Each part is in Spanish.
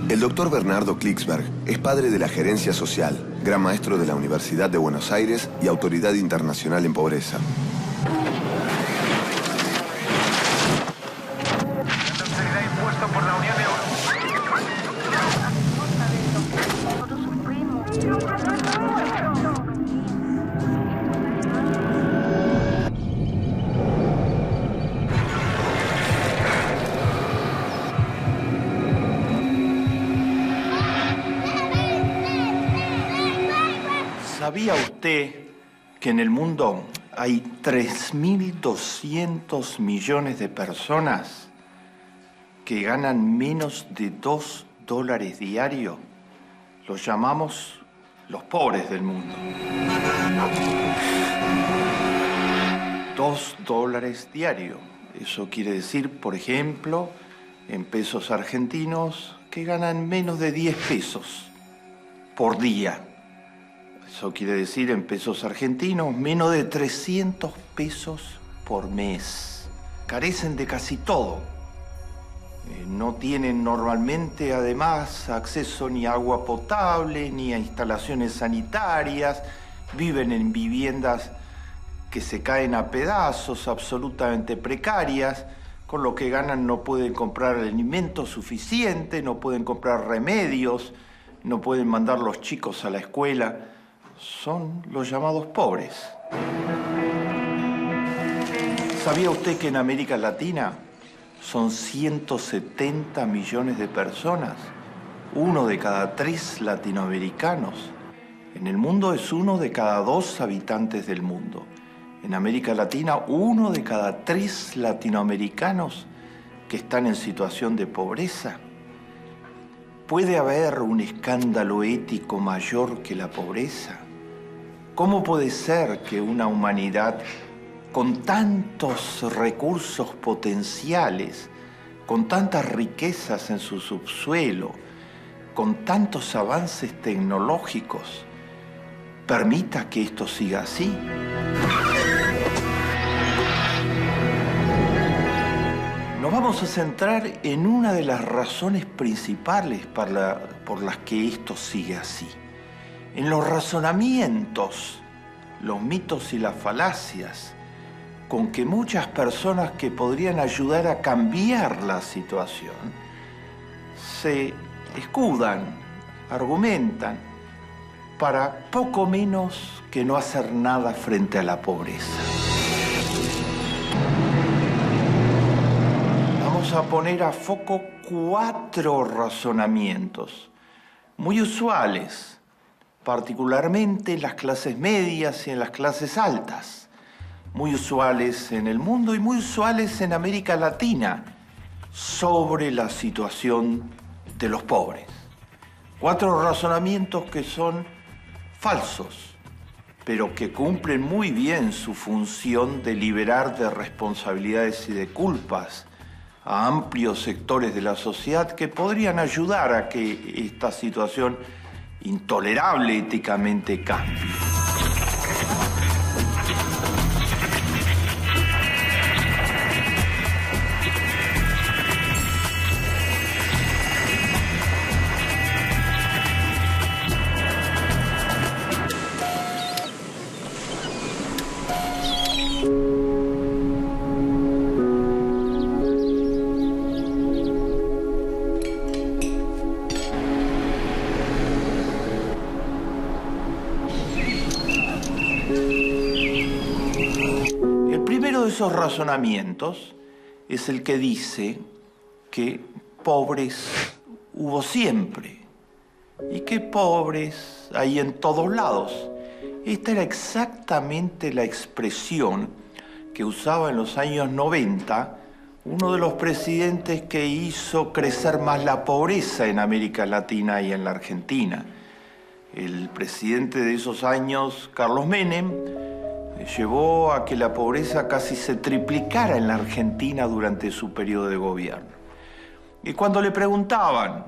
El doctor Bernardo Klicksberg es padre de la gerencia social, gran maestro de la Universidad de Buenos Aires y autoridad internacional en pobreza. ¿Sabía usted que en el mundo hay 3.200 millones de personas que ganan menos de $2 diarios? Los llamamos los pobres del mundo. $2 diarios. Eso quiere decir, por ejemplo, en pesos argentinos, que ganan menos de 10 pesos por día. Eso quiere decir, en pesos argentinos, menos de 300 pesos por mes. Carecen de casi todo. No tienen normalmente, además, acceso ni a agua potable, ni a instalaciones sanitarias. Viven en viviendas que se caen a pedazos, absolutamente precarias. Con lo que ganan no pueden comprar alimento suficiente, no pueden comprar remedios, no pueden mandar los chicos a la escuela. Son los llamados pobres. ¿Sabía usted que en América Latina son 170 millones de personas? 1 de cada 3 latinoamericanos. En el mundo es 1 de cada 2 habitantes del mundo. En América Latina, 1 de cada 3 latinoamericanos que están en situación de pobreza. ¿Puede haber un escándalo ético mayor que la pobreza? ¿Cómo puede ser que una humanidad con tantos recursos potenciales, con tantas riquezas en su subsuelo, con tantos avances tecnológicos, permita que esto siga así? Nos vamos a centrar en una de las razones principales por las que esto sigue así. En los razonamientos, los mitos y las falacias con que muchas personas que podrían ayudar a cambiar la situación se escudan, argumentan, para poco menos que no hacer nada frente a la pobreza. Vamos a poner a foco 4 razonamientos muy usuales, particularmente en las clases medias y en las clases altas, muy usuales en el mundo y muy usuales en América Latina, sobre la situación de los pobres. 4 razonamientos que son falsos, pero que cumplen muy bien su función de liberar de responsabilidades y de culpas a amplios sectores de la sociedad que podrían ayudar a que esta situación intolerable éticamente cambie. Esos razonamientos es el que dice que pobres hubo siempre y que pobres hay en todos lados. Esta era exactamente la expresión que usaba en los años 90 uno de los presidentes que hizo crecer más la pobreza en América Latina y en la Argentina. El presidente de esos años, Carlos Menem, llevó a que la pobreza casi se triplicara en la Argentina durante su periodo de gobierno. Y cuando le preguntaban,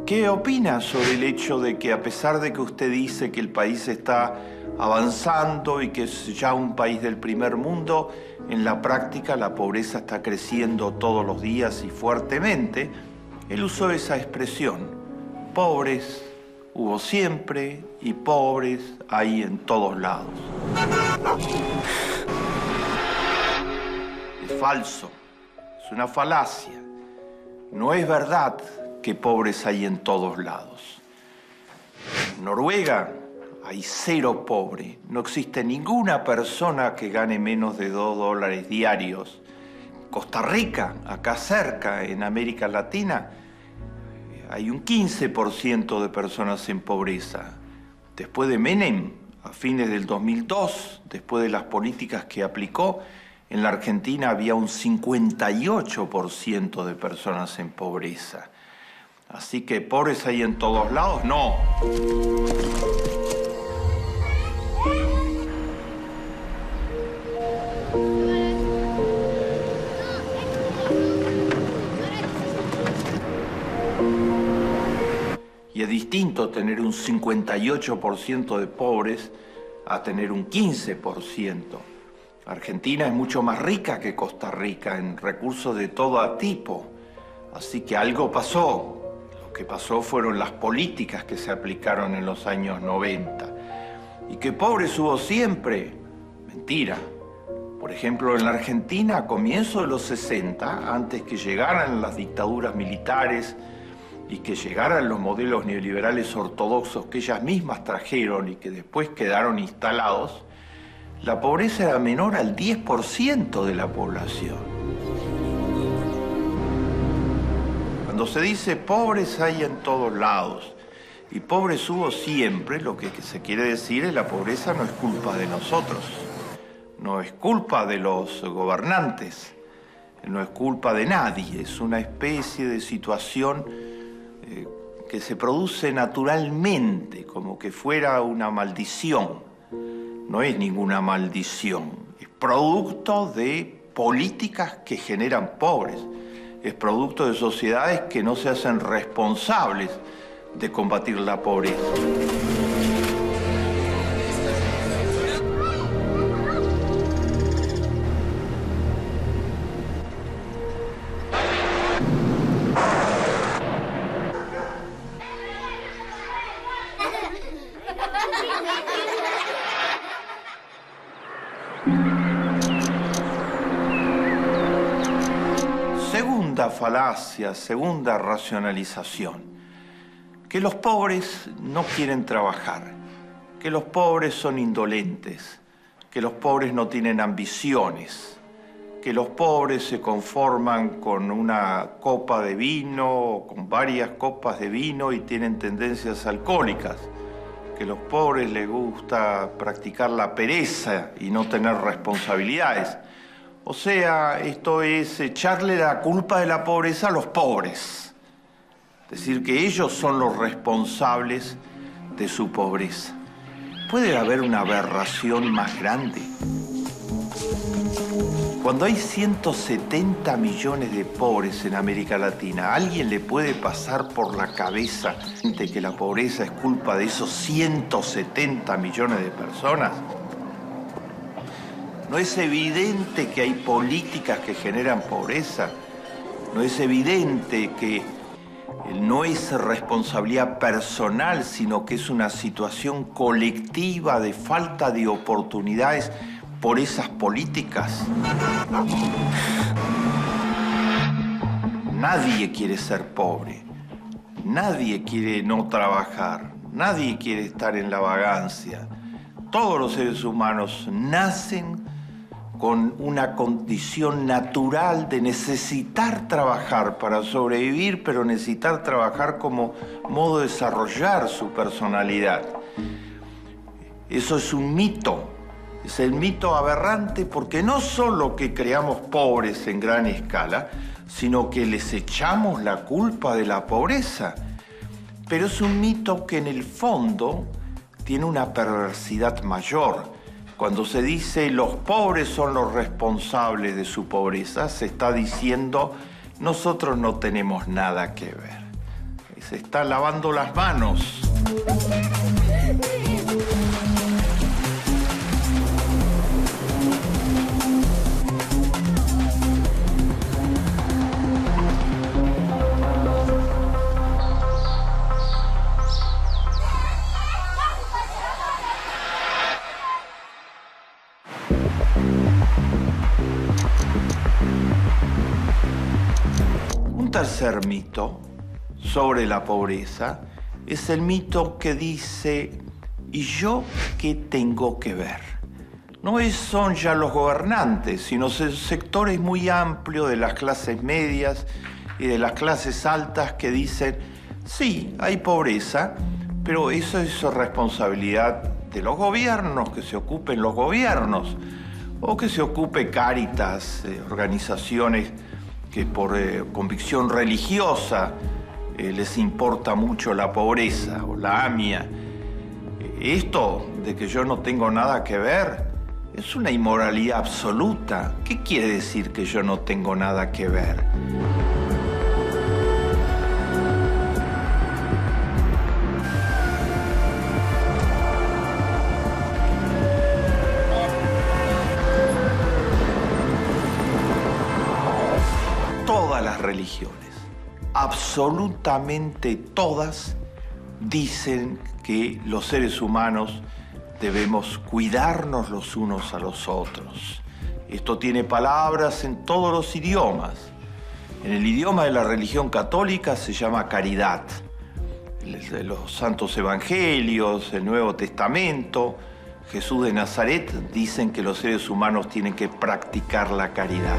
¿qué opina sobre el hecho de que a pesar de que usted dice que el país está avanzando y que es ya un país del primer mundo, en la práctica la pobreza está creciendo todos los días y fuertemente? Él usó esa expresión: pobres hubo siempre y pobres hay en todos lados. Es falso, es una falacia. No es verdad que pobres hay en todos lados. En Noruega hay 0 pobres. No existe ninguna persona que gane menos de $2 diarios. Costa Rica, acá cerca, en América Latina, hay un 15% de personas en pobreza. Después de Menem, a fines del 2002, después de las políticas que aplicó, en la Argentina había un 58% de personas en pobreza. Así que pobres hay en todos lados, no. Y es distinto tener un 58% de pobres a tener un 15%. Argentina es mucho más rica que Costa Rica en recursos de todo tipo. Así que algo pasó. Lo que pasó fueron las políticas que se aplicaron en los años 90. ¿Y que pobres hubo siempre? Mentira. Por ejemplo, en la Argentina, a comienzos de los 60, antes que llegaran las dictaduras militares y que llegaran los modelos neoliberales ortodoxos que ellas mismas trajeron y que después quedaron instalados, la pobreza era menor al 10% de la población. Cuando se dice pobres hay en todos lados y pobres hubo siempre, lo que se quiere decir es la pobreza no es culpa de nosotros, no es culpa de los gobernantes, no es culpa de nadie, es una especie de situación que se produce naturalmente, como que fuera una maldición. No es ninguna maldición, es producto de políticas que generan pobres, es producto de sociedades que no se hacen responsables de combatir la pobreza. Segunda falacia, segunda racionalización, que los pobres no quieren trabajar, que los pobres son indolentes, que los pobres no tienen ambiciones, que los pobres se conforman con una copa de vino o con varias copas de vino y tienen tendencias alcohólicas, que a los pobres les gusta practicar la pereza y no tener responsabilidades. O sea, esto es echarle la culpa de la pobreza a los pobres. Decir que ellos son los responsables de su pobreza. ¿Puede haber una aberración más grande? Cuando hay 170 millones de pobres en América Latina, ¿a alguien le puede pasar por la cabeza que la pobreza es culpa de esos 170 millones de personas? ¿No es evidente que hay políticas que generan pobreza? ¿No es evidente que no es responsabilidad personal, sino que es una situación colectiva de falta de oportunidades por esas políticas? Nadie quiere ser pobre, nadie quiere no trabajar, nadie quiere estar en la vagancia. Todos los seres humanos nacen con una condición natural de necesitar trabajar para sobrevivir, pero necesitar trabajar como modo de desarrollar su personalidad. Eso es un mito, es el mito aberrante porque no solo que creamos pobres en gran escala, sino que les echamos la culpa de la pobreza. Pero es un mito que en el fondo tiene una perversidad mayor. Cuando se dice los pobres son los responsables de su pobreza, se está diciendo nosotros no tenemos nada que ver. Se está lavando las manos. tercer mito sobre la pobreza es el mito que dice, ¿y yo qué tengo que ver? No son ya los gobernantes, sino sectores muy amplios de las clases medias y de las clases altas que dicen, sí, hay pobreza, pero eso es responsabilidad de los gobiernos, que se ocupen los gobiernos, o que se ocupe Cáritas, organizaciones que por convicción religiosa les importa mucho la pobreza, o la AMIA. Esto de que yo no tengo nada que ver es una inmoralidad absoluta. ¿Qué quiere decir que yo no tengo nada que ver? Todas las religiones, absolutamente todas, dicen que los seres humanos debemos cuidarnos los unos a los otros. Esto tiene palabras en todos los idiomas. En el idioma de la religión católica se llama caridad. Los santos evangelios, el Nuevo Testamento, Jesús de Nazaret dicen que los seres humanos tienen que practicar la caridad.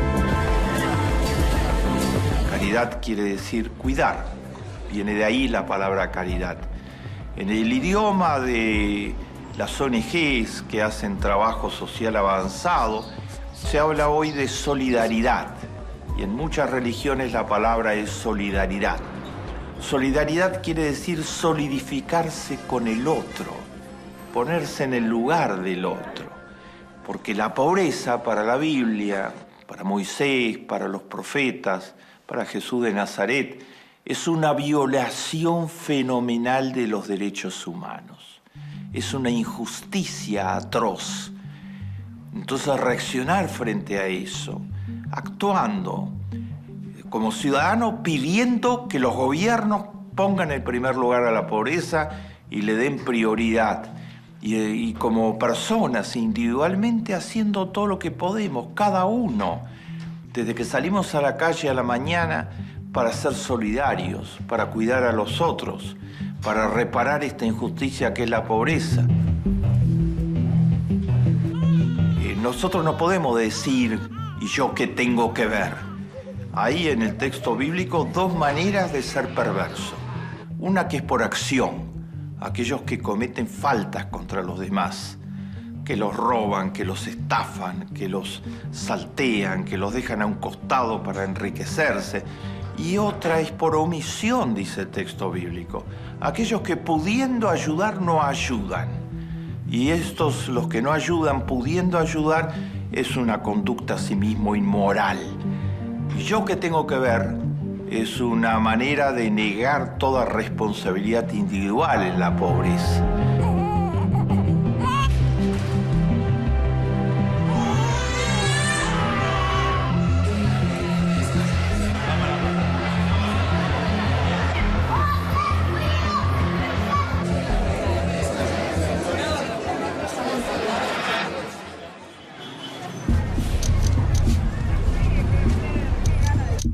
Caridad quiere decir cuidar. Viene de ahí la palabra caridad. En el idioma de las ONGs que hacen trabajo social avanzado, se habla hoy de solidaridad. Y en muchas religiones la palabra es solidaridad. Solidaridad quiere decir solidificarse con el otro, ponerse en el lugar del otro. Porque la pobreza para la Biblia, para Moisés, para los profetas, para Jesús de Nazaret, es una violación fenomenal de los derechos humanos. Es una injusticia atroz. Entonces reaccionar frente a eso, actuando como ciudadano, pidiendo que los gobiernos pongan en primer lugar a la pobreza y le den prioridad. Y como personas, individualmente, haciendo todo lo que podemos, cada uno, desde que salimos a la calle a la mañana, para ser solidarios, para cuidar a los otros, para reparar esta injusticia que es la pobreza. Nosotros no podemos decir, ¿y yo qué tengo que ver? Hay en el texto bíblico dos maneras de ser perverso. Una que es por acción, aquellos que cometen faltas contra los demás, que los roban, que los estafan, que los saltean, que los dejan a un costado para enriquecerse. Y otra es por omisión, dice el texto bíblico. Aquellos que pudiendo ayudar no ayudan. Y estos, los que no ayudan, pudiendo ayudar, es una conducta asimismo inmoral. Y yo que tengo que ver es una manera de negar toda responsabilidad individual en la pobreza.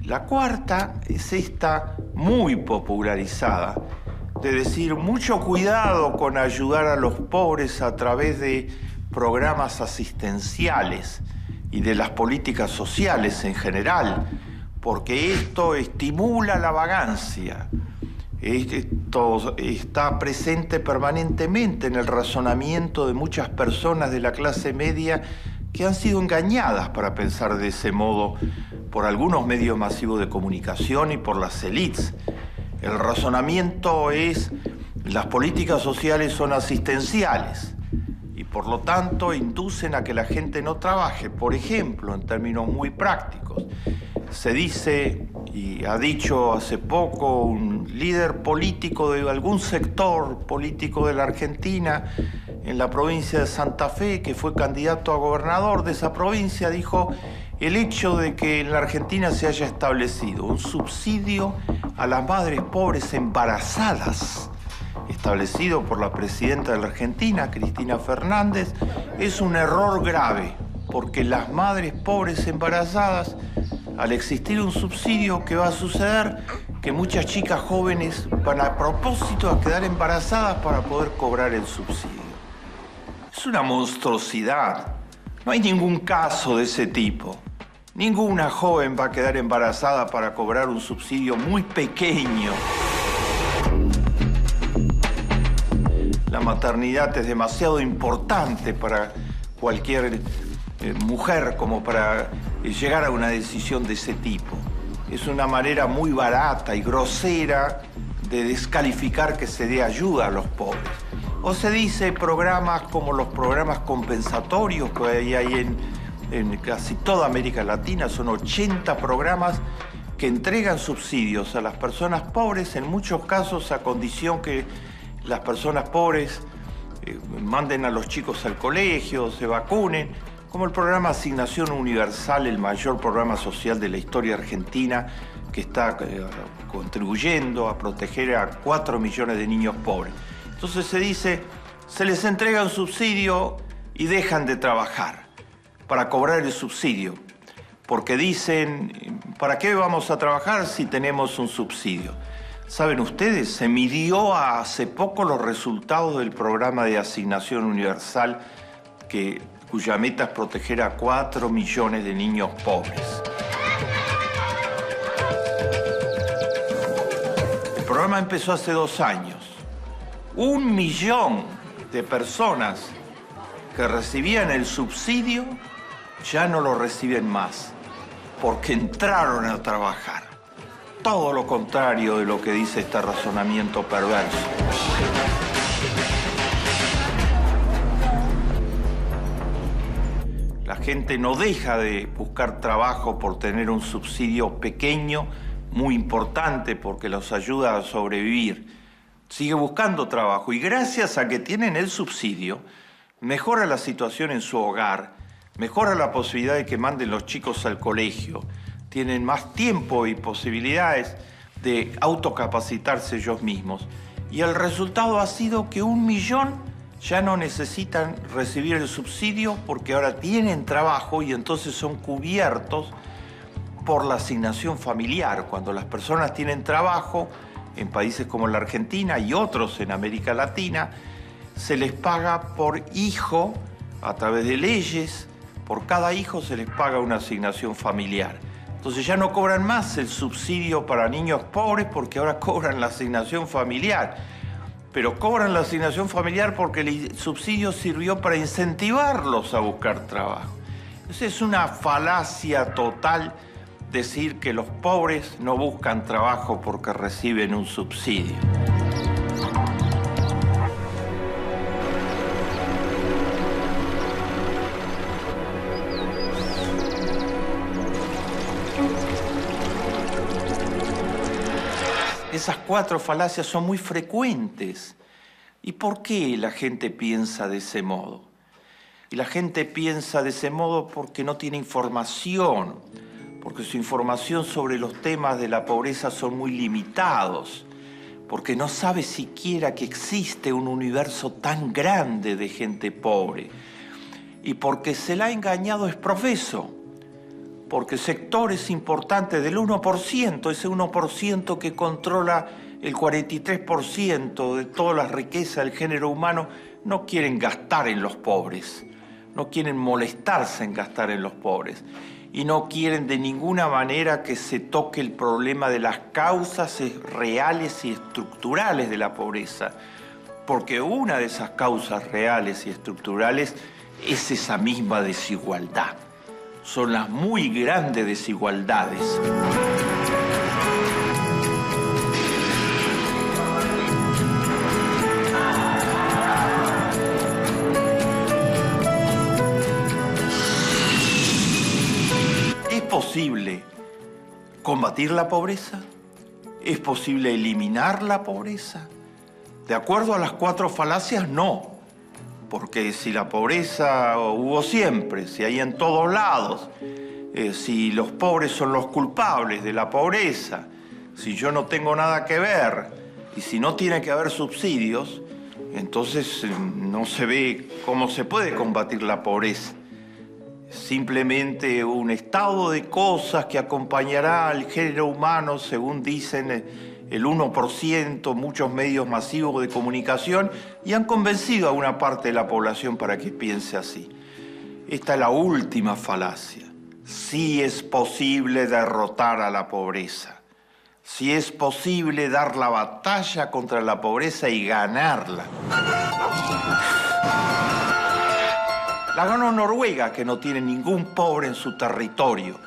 La cuarta es esta muy popularizada, de decir mucho cuidado con ayudar a los pobres a través de programas asistenciales y de las políticas sociales en general, porque esto estimula la vagancia. Esto está presente permanentemente en el razonamiento de muchas personas de la clase media que han sido engañadas para pensar de ese modo por algunos medios masivos de comunicación y por las élites. El razonamiento es, las políticas sociales son asistenciales y por lo tanto inducen a que la gente no trabaje. Por ejemplo, en términos muy prácticos, se dice, y ha dicho hace poco un líder político de algún sector político de la Argentina, en la provincia de Santa Fe, que fue candidato a gobernador de esa provincia, dijo: el hecho de que en la Argentina se haya establecido un subsidio a las madres pobres embarazadas, establecido por la presidenta de la Argentina, Cristina Fernández, es un error grave, porque las madres pobres embarazadas Al existir un subsidio, ¿qué va a suceder? Que muchas chicas jóvenes van a propósito a quedar embarazadas para poder cobrar el subsidio. Es una monstruosidad. No hay ningún caso de ese tipo. Ninguna joven va a quedar embarazada para cobrar un subsidio muy pequeño. La maternidad es demasiado importante para cualquier mujer como para llegar a una decisión de ese tipo. Es una manera muy barata y grosera de descalificar que se dé ayuda a los pobres. O se dice programas como los programas compensatorios que hay en casi toda América Latina. Son 80 programas que entregan subsidios a las personas pobres, en muchos casos a condición que las personas pobres manden a los chicos al colegio, se vacunen, como el programa Asignación Universal, el mayor programa social de la historia argentina, que está contribuyendo a proteger a 4 millones de niños pobres. Entonces se dice, se les entrega un subsidio y dejan de trabajar para cobrar el subsidio. Porque dicen, ¿para qué vamos a trabajar si tenemos un subsidio? ¿Saben ustedes? Se midió hace poco los resultados del programa de Asignación Universal cuya meta es proteger a 4 millones de niños pobres. El programa empezó hace 2 años. 1 millón de personas que recibían el subsidio ya no lo reciben más, porque entraron a trabajar. Todo lo contrario de lo que dice este razonamiento perverso. La gente no deja de buscar trabajo por tener un subsidio pequeño, muy importante, porque los ayuda a sobrevivir. Sigue buscando trabajo y gracias a que tienen el subsidio, mejora la situación en su hogar, mejora la posibilidad de que manden los chicos al colegio, tienen más tiempo y posibilidades de autocapacitarse ellos mismos. Y el resultado ha sido que 1 millón ya no necesitan recibir el subsidio porque ahora tienen trabajo y entonces son cubiertos por la asignación familiar. Cuando las personas tienen trabajo, en países como la Argentina y otros en América Latina, se les paga por hijo a través de leyes. Por cada hijo se les paga una asignación familiar. Entonces ya no cobran más el subsidio para niños pobres porque ahora cobran la asignación familiar. Pero cobran la asignación familiar porque el subsidio sirvió para incentivarlos a buscar trabajo. Entonces es una falacia total decir que los pobres no buscan trabajo porque reciben un subsidio. Esas 4 falacias son muy frecuentes. ¿Y por qué la gente piensa de ese modo? Y la gente piensa de ese modo porque no tiene información, porque su información sobre los temas de la pobreza son muy limitados, porque no sabe siquiera que existe un universo tan grande de gente pobre, y porque se la ha engañado es profeso. Porque sectores importantes del 1%, ese 1% que controla el 43% de toda la riqueza del género humano, no quieren gastar en los pobres, no quieren molestarse en gastar en los pobres y no quieren de ninguna manera que se toque el problema de las causas reales y estructurales de la pobreza, porque una de esas causas reales y estructurales es esa misma desigualdad. Son las muy grandes desigualdades. ¿Es posible combatir la pobreza? ¿Es posible eliminar la pobreza? De acuerdo a las 4 falacias, no. Porque si la pobreza hubo siempre, si hay en todos lados, si los pobres son los culpables de la pobreza, si yo no tengo nada que ver y si no tiene que haber subsidios, entonces no se ve cómo se puede combatir la pobreza. simplemente un estado de cosas que acompañará al género humano, según dicen el 1%, muchos medios masivos de comunicación, y han convencido a una parte de la población para que piense así. Esta es la última falacia. Sí es posible derrotar a la pobreza. Sí es posible dar la batalla contra la pobreza y ganarla. La ganó Noruega, que no tiene ningún pobre en su territorio.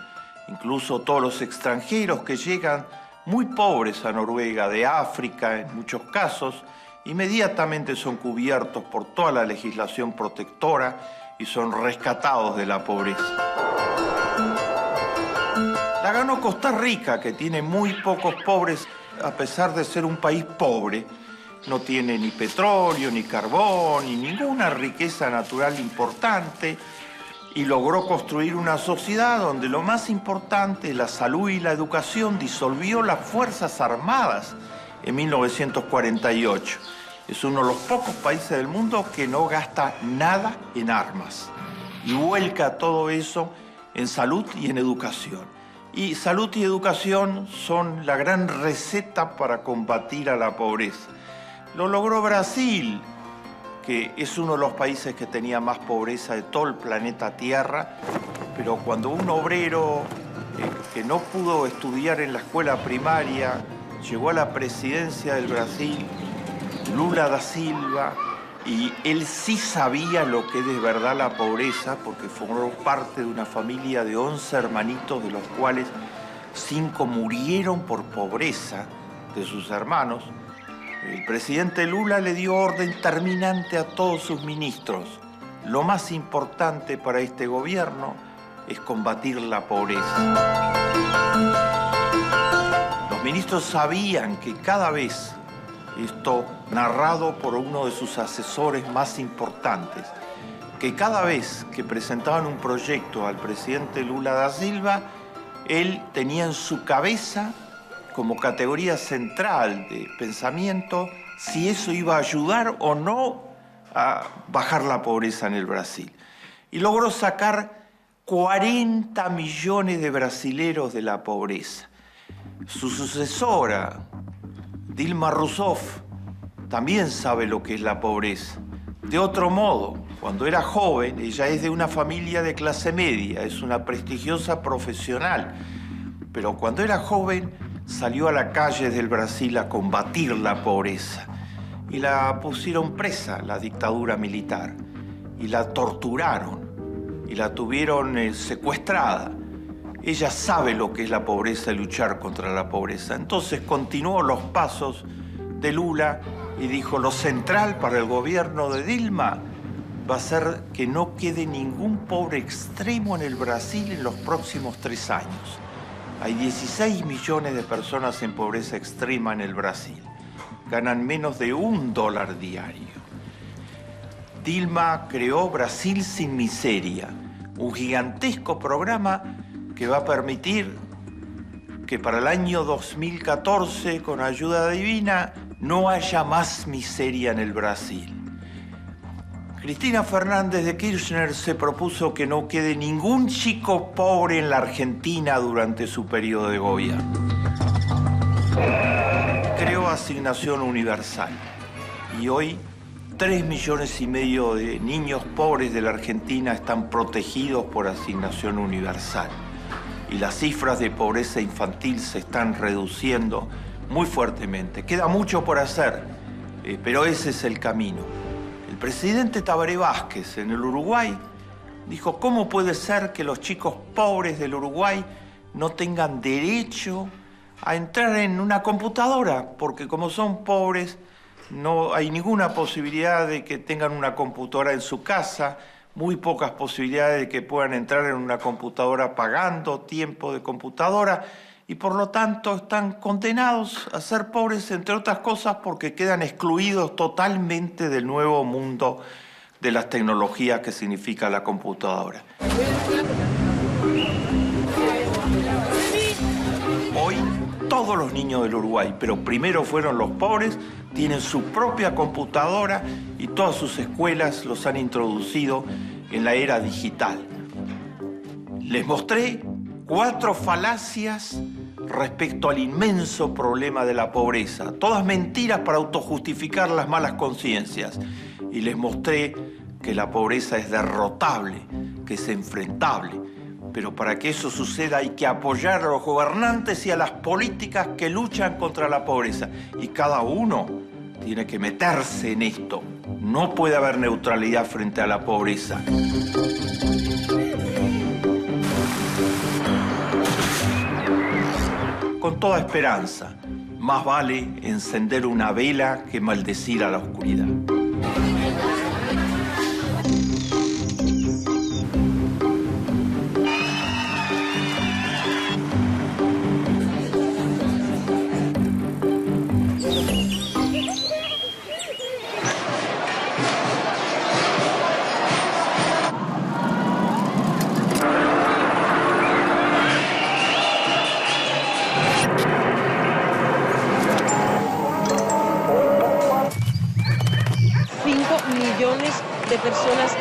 Incluso todos los extranjeros que llegan muy pobres a Noruega, de África en muchos casos, inmediatamente son cubiertos por toda la legislación protectora y son rescatados de la pobreza. La ganó Costa Rica, que tiene muy pocos pobres, a pesar de ser un país pobre. No tiene ni petróleo, ni carbón, ni ninguna riqueza natural importante, y logró construir una sociedad donde lo más importante, la salud y la educación, disolvió las Fuerzas Armadas en 1948. Es uno de los pocos países del mundo que no gasta nada en armas y vuelca todo eso en salud y en educación. Y salud y educación son la gran receta para combatir a la pobreza. Lo logró Brasil, que es uno de los países que tenía más pobreza de todo el planeta Tierra, pero cuando un obrero que no pudo estudiar en la escuela primaria llegó a la presidencia del Brasil, Lula da Silva, y él sí sabía lo que es de verdad la pobreza, porque formó parte de una familia de 11 hermanitos, de los cuales 5 murieron por pobreza de sus hermanos. El presidente Lula le dio orden terminante a todos sus ministros. Lo más importante para este gobierno es combatir la pobreza. Los ministros sabían que cada vez, esto narrado por uno de sus asesores más importantes, que cada vez que presentaban un proyecto al presidente Lula da Silva, él tenía en su cabeza como categoría central de pensamiento si eso iba a ayudar o no a bajar la pobreza en el Brasil. Y logró sacar 40 millones de brasileros de la pobreza. Su sucesora, Dilma Rousseff, también sabe lo que es la pobreza. De otro modo, cuando era joven, ella es de una familia de clase media, es una prestigiosa profesional, pero cuando era joven salió a la calle del Brasil a combatir la pobreza y la pusieron presa, la dictadura militar, y la torturaron y la tuvieron secuestrada. Ella sabe lo que es la pobreza y luchar contra la pobreza. Entonces continuó los pasos de Lula y dijo: lo central para el gobierno de Dilma va a ser que no quede ningún pobre extremo en el Brasil en los próximos 3 años. Hay 16 millones de personas en pobreza extrema en el Brasil. Ganan menos de $1 diario. Dilma creó Brasil sin miseria, un gigantesco programa que va a permitir que para el año 2014, con ayuda divina, no haya más miseria en el Brasil. Cristina Fernández de Kirchner se propuso que no quede ningún chico pobre en la Argentina durante su periodo de gobierno. Creó Asignación Universal y hoy 3,5 millones de niños pobres de la Argentina están protegidos por Asignación Universal. Y las cifras de pobreza infantil se están reduciendo muy fuertemente. Queda mucho por hacer, pero ese es el camino. El presidente Tabaré Vázquez en el Uruguay dijo: ¿cómo puede ser que los chicos pobres del Uruguay no tengan derecho a entrar en una computadora? Porque como son pobres, no hay ninguna posibilidad de que tengan una computadora en su casa, muy pocas posibilidades de que puedan entrar en una computadora pagando tiempo de computadora, y por lo tanto están condenados a ser pobres, entre otras cosas, porque quedan excluidos totalmente del nuevo mundo de las tecnologías que significa la computadora. Hoy todos los niños del Uruguay, pero primero fueron los pobres, tienen su propia computadora y todas sus escuelas los han introducido en la era digital. Les mostré 4 falacias respecto al inmenso problema de la pobreza. Todas mentiras para autojustificar las malas conciencias. Y les mostré que la pobreza es derrotable, que es enfrentable. Pero para que eso suceda hay que apoyar a los gobernantes y a las políticas que luchan contra la pobreza. Y cada uno tiene que meterse en esto. No puede haber neutralidad frente a la pobreza. Con toda esperanza, más vale encender una vela que maldecir a la oscuridad. Millones de personas